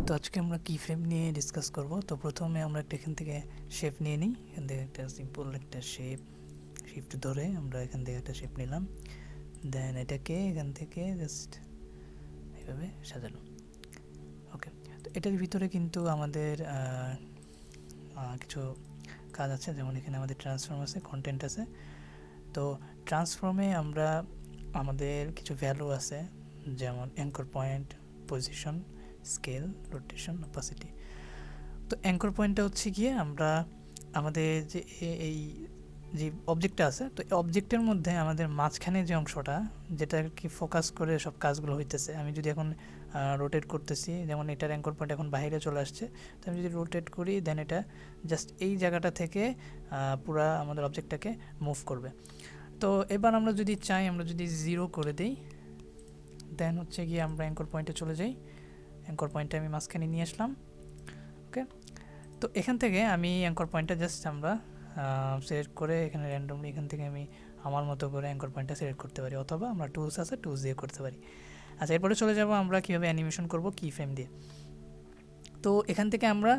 তো আজকে আমরা কি ফ্রেম নিয়ে ডিসকাস করব। তো প্রথমে আমরা একটা এখান থেকে শেপ নিয়ে নিই। এখান থেকে একটা সিম্পল একটা শিফট ধরে আমরা এখান থেকে একটা শেপ নিলাম, দেন এটাকে এখান থেকে জাস্ট এইভাবে সাজানো। ওকে, তো এটার ভিতরে কিন্তু আমাদের কিছু কাজ আছে, যেমন এখানে আমাদের ট্রান্সফর্ম আছে, কন্টেন্ট আছে। তো ট্রান্সফর্মে আমরা আমাদের কিছু ভ্যালু আছে, যেমন anchor point, position, scale, rotation, opacity. তো অ্যাঙ্কর পয়েন্টটা হচ্ছে গিয়ে আমরা আমাদের যে এই যে অবজেক্টটা আছে, তো এই অবজেক্টের মধ্যে আমাদের মাঝখানে যে অংশটা, যেটা কি ফোকাস করে সব কাজগুলো হইতেছে। আমি যদি এখন রোটেট করতেছি, যেমন এটার অ্যাঙ্কর পয়েন্ট এখন বাইরে চলে আসছে, তো আমি যদি রোটেট করি দেন এটা জাস্ট এই জায়গাটা থেকে পুরা আমাদের অবজেক্টটাকে মুভ করবে। তো এবার আমরা যদি চাই, আমরা যদি 0 করে দিই, দেন হচ্ছে গিয়ে আমরা অ্যাঙ্কর পয়েন্টে চলে যাই। অ্যাঙ্কর পয়েন্টটা আমি মাঝখানে নিয়ে আসলাম। ওকে, তো এখান থেকে আমি অ্যাঙ্কর পয়েন্টটা জাস্ট আমরা সিলেক্ট করে এখানে র্যান্ডমলি এখান থেকে আমি আমার মতো করে অ্যাঙ্কর পয়েন্টটা সিলেক্ট করতে পারি, অথবা আমরা টুলস আছে টুলস দিয়ে করতে পারি। আচ্ছা, এরপরে চলে যাব আমরা কীভাবে অ্যানিমেশন করব কি ফ্রেম দিয়ে। তো এখান থেকে আমরা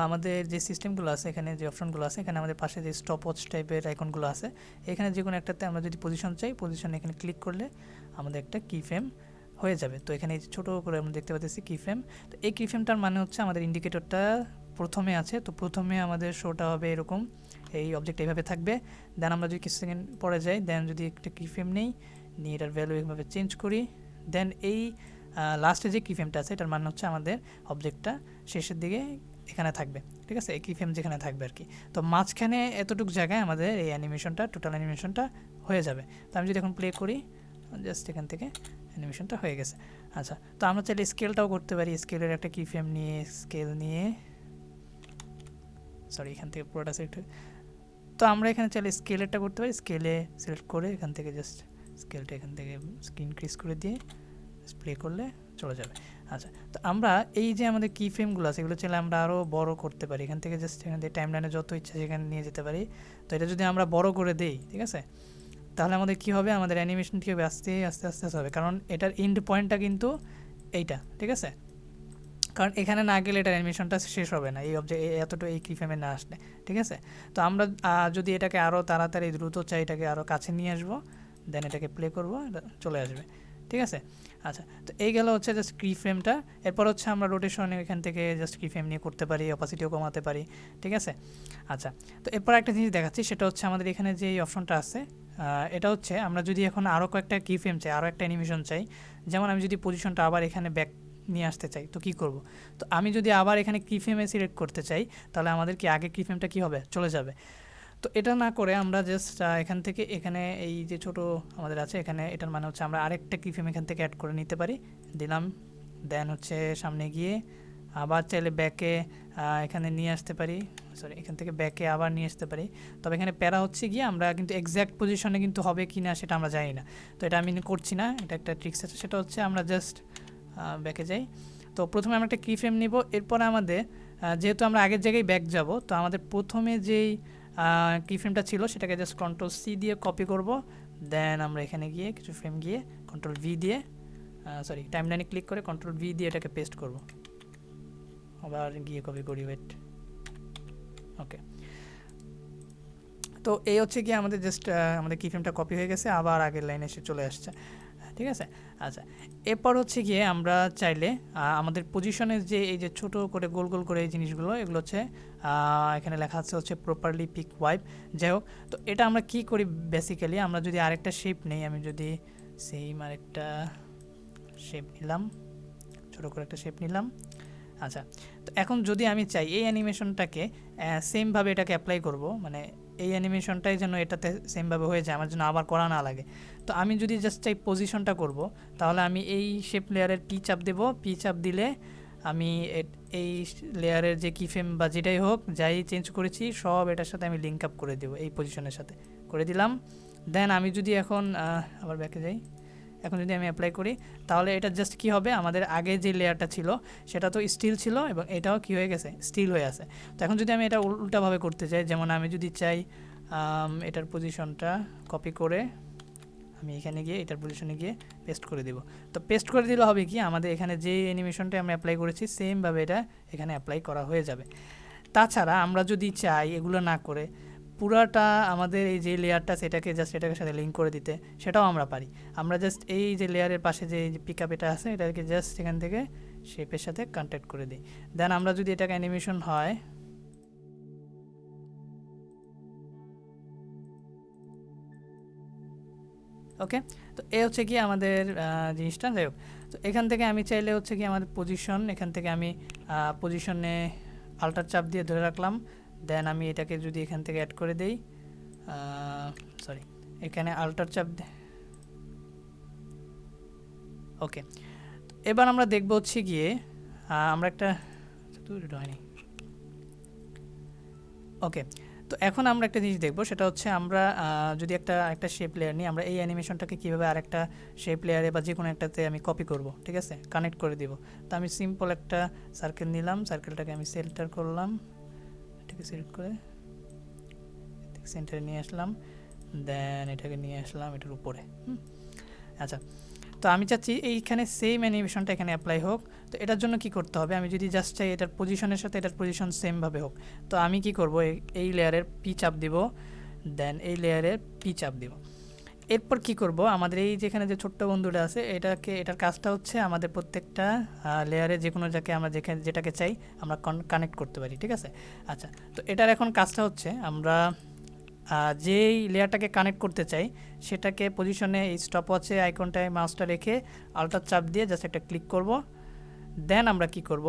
আমাদের যে সিস্টেমগুলো আছে, এখানে যে অপশনগুলো আছে, এখানে আমাদের পাশে যে স্টপ ওয়াচ টাইপের আইকনগুলো আছে, এখানে যে কোনো একটাতে আমরা যদি পজিশন চাই, পজিশন এখানে ক্লিক করলে আমাদের একটা কি ফ্রেম হয়ে যাবে। তো এখানে ছোটো করে আমরা দেখতে পাচ্ছি কি ফ্রেম। তো এই কি ফ্রেমটার মানে হচ্ছে আমাদের ইন্ডিকেটরটা প্রথমে আছে, তো প্রথমে আমাদের শোটা হবে এরকম, এই অবজেক্ট এইভাবে থাকবে। দেন আমরা যদি কিছু সেকেন্ড পরে যাই, দেন যদি একটা কি ফ্রেম নিয়ে এটার ভ্যালু এইভাবে চেঞ্জ করি, দেন এই লাস্টে যে কি ফ্রেমটা আছে এটার মানে হচ্ছে আমাদের অবজেক্টটা শেষের দিকে এখানে থাকবে, ঠিক আছে, এই কি ফ্রেম যেখানে থাকবে আর কি। তো মাঝখানে এতটুকু জায়গায় আমাদের এই অ্যানিমেশনটা, টোটাল অ্যানিমেশনটা হয়ে যাবে। তো আমি যদি এখন প্লে করি, জাস্ট এখান থেকে অ্যানিমেশনটা হয়ে গেছে। আচ্ছা, তো আমরা চাইলে স্কেলটাও করতে পারি। স্কেলের একটা কি ফ্রেম নিয়ে, স্কেল নিয়ে, সরি এখান থেকে পুরোটা সিলেক্ট, তো আমরা এখানে চাইলে স্কেলেরটা করতে পারি। স্কেলে সিলেক্ট করে এখান থেকে জাস্ট স্কেলটা এখান থেকে ইনক্রিজ করে দিয়ে প্লে করলে চলে যাবে। আচ্ছা, তো আমরা এই যে আমাদের কি ফ্রেমগুলো আছে, এগুলো চাইলে আমরা আরও বড় করতে পারি। এখান থেকে জাস্ট এখান থেকে টাইম লাইনে যত ইচ্ছা সেখানে নিয়ে যেতে পারি। তো এটা যদি আমরা বড় করে দেই, ঠিক আছে, তাহলে আমাদের কি হবে, আমাদের অ্যানিমেশন কী হবে, আস্তে আস্তে আস্তে আস্তে হবে, কারণ এটার এন্ড পয়েন্টটা কিন্তু এইটা, ঠিক আছে, কারণ এখানে না গেলে এটার অ্যানিমেশনটা শেষ হবে না, এই অবজেক্ট এতটুকু এই কি ফ্রেমে না আসলে, ঠিক আছে। তো আমরা যদি এটাকে আরও তাড়াতাড়ি দ্রুত চাই, এটাকে আরও কাছে নিয়ে আসবো, দেন এটাকে প্লে করবো, এটা চলে আসবে, ঠিক আছে। আচ্ছা, তো এই গেল হচ্ছে জাস্ট কি ফ্রেমটা। এরপর হচ্ছে আমরা রোটেশন এখান থেকে জাস্ট কি ফ্রেম নিয়ে করতে পারি, অপাসিটিও কমাতে পারি, ঠিক আছে। আচ্ছা, তো এরপর একটা জিনিস দেখাচ্ছি, সেটা হচ্ছে আমাদের এখানে যে এই অপশনটা আছে, এটা হচ্ছে আমরা যদি এখন আরও কয়েকটা কি ফ্রেম চাই, আরও একটা অ্যানিমেশন চাই, যেমন আমি যদি পজিশনটা আবার এখানে ব্যাক নিয়ে আসতে চাই, তো কী করব। তো আমি যদি আবার এখানে কি ফ্রেমে সিলেক্ট করতে চাই, তাহলে আমাদের কি আগে কি ফ্রেমটা কী হবে, চলে যাবে। তো এটা না করে আমরা জাস্ট এখান থেকে এখানে এই যে ছোট আমাদের আছে এখানে, এটার মানে হচ্ছে আমরা আরেকটা কি ফ্রেম এখান থেকে অ্যাড করে নিতে পারি, দিলাম, দেন হচ্ছে সামনে গিয়ে আবার চাইলে ব্যাকে এখানে নিয়ে আসতে পারি, সরি এখান থেকে ব্যাকে আবার নিয়ে আসতে পারি। তবে এখানে প্যারা হচ্ছে গিয়ে আমরা কিন্তু এক্স্যাক্ট পজিশনে কিন্তু হবে কি না সেটা আমরা জানি না, তো এটা আমি করছি না। এটা একটা ট্রিক্স আছে, সেটা হচ্ছে আমরা জাস্ট ব্যাকে যাই। তো প্রথমে আমরা একটা কি ফ্রেম নিব, এরপরে আমাদের যেহেতু আমরা আগের জায়গায় ব্যাক যাব, তো আমাদের প্রথমে যেই কি ফ্রেমটা ছিল সেটাকে জাস্ট কন্ট্রোল সি দিয়ে কপি করব, দেন আমরা এখানে গিয়ে কিছু ফ্রেম গিয়ে কন্ট্রোল ভি দিয়ে, সরি টাইমলাইনে ক্লিক করে কন্ট্রোল ভি দিয়ে এটাকে পেস্ট করব, আবার গিয়ে কপি করি, ওয়েট, ওকে। তো এই হচ্ছে গিয়ে আমাদের জাস্ট আমাদের কি ফ্রেমটা কপি হয়ে গেছে, আবার আগের লাইনে এসে চলে আসছে, ঠিক আছে। আচ্ছা, এরপর হচ্ছে গিয়ে আমরা চাইলে আমাদের পজিশনের যে এই যে ছোটো করে গোল গোল করে এই জিনিসগুলো, এগুলো হচ্ছে এখানে লেখা আছে হচ্ছে প্রপারলি পিক ওয়াইপ, যাই হোক। তো এটা আমরা কি করি বেসিক্যালি, আমরা যদি আরেকটা শেপ নেই, আমি যদি সেম আরেকটা শেপ নিলাম, ছোটো করে একটা শেপ নিলাম। আচ্ছা, তো এখন যদি আমি চাই এই অ্যানিমেশনটাকে সেমভাবে এটাকে অ্যাপ্লাই করব, মানে এই অ্যানিমেশনটাই যেন এটাতে সেমভাবে হয়ে যায়, আমার জন্য আবার করা না লাগে। তো আমি যদি জাস্ট চাই পজিশনটা করব, তাহলে আমি এই শেপ লেয়ারের পি চাপ দেব, পি চাপ দিলে আমি এই লেয়ারের যে কি ফ্রেম বা যেটাই হোক, যাই চেঞ্জ করেছি সব এটার সাথে আমি লিঙ্ক আপ করে দেবো, এই পজিশনের সাথে করে দিলাম। দেন আমি যদি এখন আবার ব্যাকে যাই, এখন যদি আমি অ্যাপ্লাই করি, তাহলে এটা জাস্ট কি হবে, আমাদের আগে যে লেয়ারটা ছিল সেটা তো স্টিল ছিল, এবং এটাও কি হয়ে গেছে, স্টিল হয়ে আছে। তো এখন যদি আমি এটা উল্টাভাবে করতে চাই, যেমন আমি যদি চাই এটার পজিশনটা কপি করে আমি এখানে গিয়ে এটার পজিশনে গিয়ে পেস্ট করে দিব। তো পেস্ট করে দিলে হবে কি, আমাদের এখানে যে অ্যানিমেশনটা আমরা অ্যাপ্লাই করেছি সেমভাবে এটা এখানে অ্যাপ্লাই করা হয়ে যাবে। তাছাড়া আমরা যদি চাই এগুলো না করে পুরাটা আমাদের এই যে লেয়ারটা সেটাকে জাস্ট এটাকে সাথে লিঙ্ক করে দিতে, সেটাও আমরা পারি। আমরা জাস্ট এই যে লেয়ারের পাশে যে পিক আপ এটা আছে এটাকে জাস্ট এখান থেকে শেপের সাথে কন্ট্যাক্ট করে দিই। দেন আমরা যদি এটাকে অ্যানিমেশন হয়, ওকে, তো এ হচ্ছে কি আমাদের জিনিসটা। যাই হোক, তো এখান থেকে আমি চাইলে হচ্ছে কি আমাদের পজিশন, এখান থেকে আমি পজিশনে আল্টার চাপ দিয়ে ধরে রাখলাম। দেন আমি এটাকে যদি এখান থেকে অ্যাড করে দেই, সরি এখানে আল্টার চাপ, ওকে। এবার আমরা দেখব হচ্ছে গিয়ে আমরা একটা হয়নি, ওকে। তো এখন আমরা একটা জিনিস দেখব, সেটা হচ্ছে আমরা যদি একটা শেপ লেয়ার নিই, আমরা এই অ্যানিমেশনটাকে কীভাবে আরেকটা শেপ লেয়ারে বা যে কোনো একটাতে আমি কপি করব, ঠিক আছে, কানেক্ট করে দিব। তো আমি সিম্পল একটা সার্কেল নিলাম, সার্কেলটাকে আমি সেন্টার করলাম, এটাকে সিলেক্ট করে সেন্টারে নিয়ে আসলাম, দেন এটাকে নিয়ে আসলাম এটার উপরে। আচ্ছা, তো আমি চাচ্ছি এইখানে সেম অ্যানিমেশনটা এখানে অ্যাপ্লাই হোক। তো এটার জন্য কি করতে হবে, আমি যদি জাস্ট চাই এটার পজিশনের সাথে এটার পজিশন সেমভাবে হোক, তো আমি কি করব, এই লেয়ারের পি চাপ দিব, দেন এই লেয়ারের পি চাপ দিব। এরপর কি করব, আমাদের এই যেখানে যে ছোট্ট বন্ধুটা আছে এটার কাজটা হচ্ছে আমাদের প্রত্যেকটা লেয়ারে যে কোনো যাকে আমরা যেটাকে চাই আমরা কানেক্ট করতে পারি, ঠিক আছে। আচ্ছা, তো এটার এখন কাজটা হচ্ছে আমরা যেই লেয়ারটাকে কানেক্ট করতে চাই সেটাকে পজিশনে এই স্টপওয়াচে আইকনটায় মাউসটা রেখে আল্টার চাপ দিয়ে জাস্ট একটা ক্লিক করব। দেন আমরা কি করব,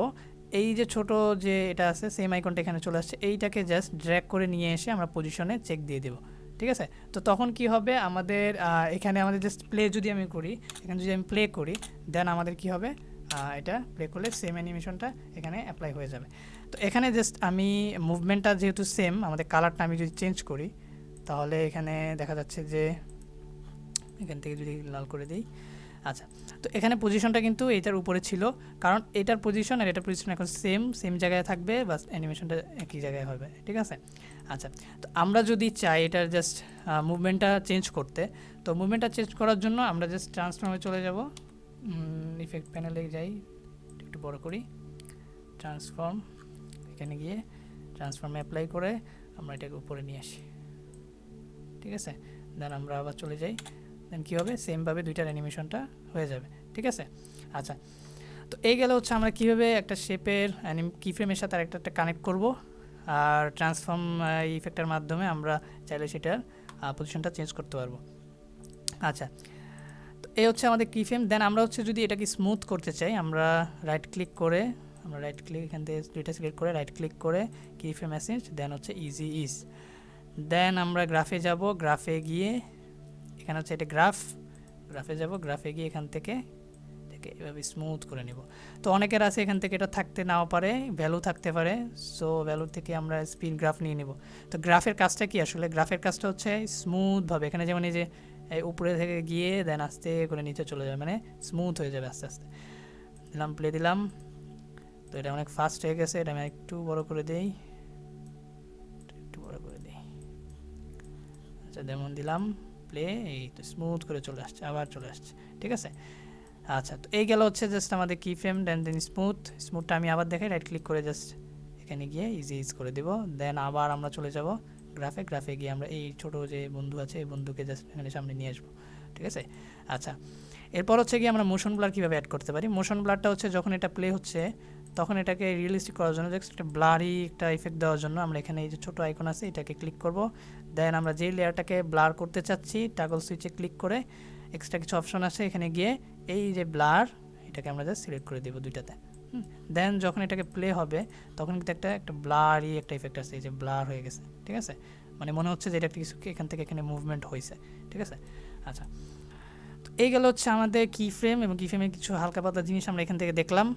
এই যে ছোট যে এটা আছে সেম আইকনটা এখানে চলে আসছে, এইটাকে জাস্ট ড্র্যাগ করে নিয়ে এসে আমরা পজিশনে চেক দিয়ে দেব, ঠিক আছে। তো তখন কি হবে, আমাদের এখানে আমাদের জাস্ট প্লে যদি আমি করি, এখানে যদি আমি প্লে করি, দেন আমাদের কি হবে, এটা প্লে করলে সেম অ্যানিমেশনটা এখানে অ্যাপ্লাই হয়ে যাবে। তো এখানে জাস্ট আমি মুভমেন্টটা যেহেতু সেম, আমাদের কালারটা আমি যদি চেঞ্জ করি তাহলে এখানে দেখা যাচ্ছে যে এখান থেকে যদি লাল করে দিই, আচ্ছা, তো এখানে পজিশনটা কিন্তু এটার উপরে ছিল, কারণ এটার পজিশন আর এটার পজিশন এখন সেম জায়গায় থাকবে, বাস অ্যানিমেশনটা একই জায়গায় হবে, ঠিক আছে। আচ্ছা, তো আমরা যদি চাই এটার জাস্ট মুভমেন্টটা চেঞ্জ করতে, তো মুভমেন্টটা চেঞ্জ করার জন্য আমরা জাস্ট ট্রান্সফর্মে চলে যাব, ইফেক্ট প্যানেলে যাই, একটু বড় করি, ট্রান্সফর্ম, এখানে গিয়ে ট্রান্সফর্মে অ্যাপ্লাই করে আমরা এটাকে উপরে নিয়ে আসি, ঠিক আছে। দেন আমরা আবার চলে যাই, দেন কী হবে, সেমভাবে দুইটার অ্যানিমেশনটা হয়ে যাবে, ঠিক আছে। আচ্ছা, তো এই গেলে হচ্ছে আমরা কীভাবে একটা শেপের কিফ্রেমের সাথে আরেকটা কানেক্ট করব, আর ট্রান্সফর্ম ইফেক্টের মাধ্যমে আমরা চাইলে সেটার পজিশনটা চেঞ্জ করতে পারবো। আচ্ছা, তো এই হচ্ছে আমাদের কিফ্রেম। দেন আমরা হচ্ছে যদি এটাকে স্মুথ করতে চাই, আমরা রাইট ক্লিক করে এখান থেকে দুইটা সিলেক্ট করে রাইট ক্লিক করে কিফ্রেম মেসেজ, দেন হচ্ছে ইজি ইজ, দেন আমরা গ্রাফে যাব, গ্রাফে গিয়ে এখানে হচ্ছে এটা গ্রাফে যাব, গ্রাফে গিয়ে এখান থেকে এভাবে স্মুথ করে নিব। তো অনেকের আছে এখান থেকে এটা থাকতে নাও পারে, ভ্যালু থাকতে পারে, সো ভ্যালু থেকে আমরা স্পিন গ্রাফ নিয়ে নিব। তো গ্রাফের কাজটা কি, আসলে গ্রাফের কাজটা হচ্ছে স্মুথভাবে, এখানে যেমন এই যে উপরে থেকে গিয়ে দেন আস্তে করে নিচে চলে যাবে, মানে স্মুথ হয়ে যাবে আস্তে আস্তে। দিলাম, প্লে দিলাম, তো এটা অনেক ফাস্ট হয়ে গেছে, এটা আমি একটু বড় করে দিই, আচ্ছা যেমন দিলাম প্লে, এই তো স্মুথ করে চলে আসছে, আবার চলে আসছে, ঠিক আছে। আচ্ছা, তো এই গেল হচ্ছে জাস্ট আমাদের কি ফ্রেম, দেন স্মুথটা আমি আবার দেখাই, রাইট ক্লিক করে জাস্ট এখানে গিয়ে ইজ করে দিব। দেন আবার আমরা চলে যাব গ্রাফে গিয়ে আমরা এই ছোট যে বন্ধু আছে এই বন্ধুকে জাস্ট এখানে সামনে নিয়ে আসবো, ঠিক আছে। আচ্ছা, এরপর হচ্ছে কি আমরা মোশন ব্লার কীভাবে অ্যাড করতে পারি। মোশন ব্লারটা হচ্ছে যখন এটা প্লে হচ্ছে তখন এটাকে রিয়েলিস্টিক করার জন্য, জাস্ট একটা ব্লারি একটা ইফেক্ট দেওয়ার জন্য আমরা এখানে এই যে ছোটো আইকন আছে এটাকে ক্লিক করব। দেন আমরা যেই লেয়ারটাকে ব্লার করতে চাচ্ছি টাগল সুইচে ক্লিক করে এক্সট্রা কিছু অপশন আছে, এখানে গিয়ে এই যে ব্লার এটাকে আমরা জাস্ট সিলেক্ট করে দেবো দুইটাতে। দেন যখন এটাকে প্লে হবে তখন কিন্তু একটা ব্লারি একটা ইফেক্ট আছে, এই যে ব্লার হয়ে গেছে, ঠিক আছে, মানে মনে হচ্ছে যে এটা কিছু এখান থেকে এখানে মুভমেন্ট হয়েছে, ঠিক আছে। আচ্ছা, তো এই গেল হচ্ছে আমাদের কি ফ্রেম, এবং কি ফ্রেমের কিছু হালকা পাতলা জিনিস আমরা এখান থেকে দেখলাম।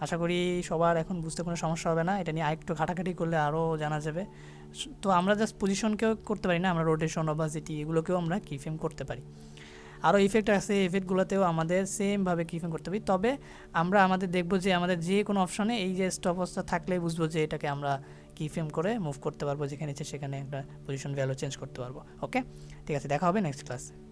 আশা করি সবার এখন বুঝতে কোনো সমস্যা হবে না, এটা নিয়ে আরেকটু ঘাটাঘাটি করলে আরও জানা যাবে। তো আমরা জাস্ট পজিশনকেও করতে পারি না, আমরা রোটেশন, অবাসিটি এগুলোকেও আমরা কি ফ্রেম করতে পারি। আরও ইফেক্ট আছে, ইফেক্টগুলোতেও আমাদের সেমভাবে কি ফ্রেম করতে পারি, তবে আমরা আমাদের দেখব যে আমাদের যে কোনো অপশনে এই যে স্টপ অবস্থা থাকলেই বুঝবো যে এটাকে আমরা কি ফ্রেম করে মুভ করতে পারবো, যেখানে ইচ্ছে সেখানে একটা পজিশন ভ্যালু চেঞ্জ করতে পারবো। ওকে, ঠিক আছে, দেখা হবে নেক্সট ক্লাসে।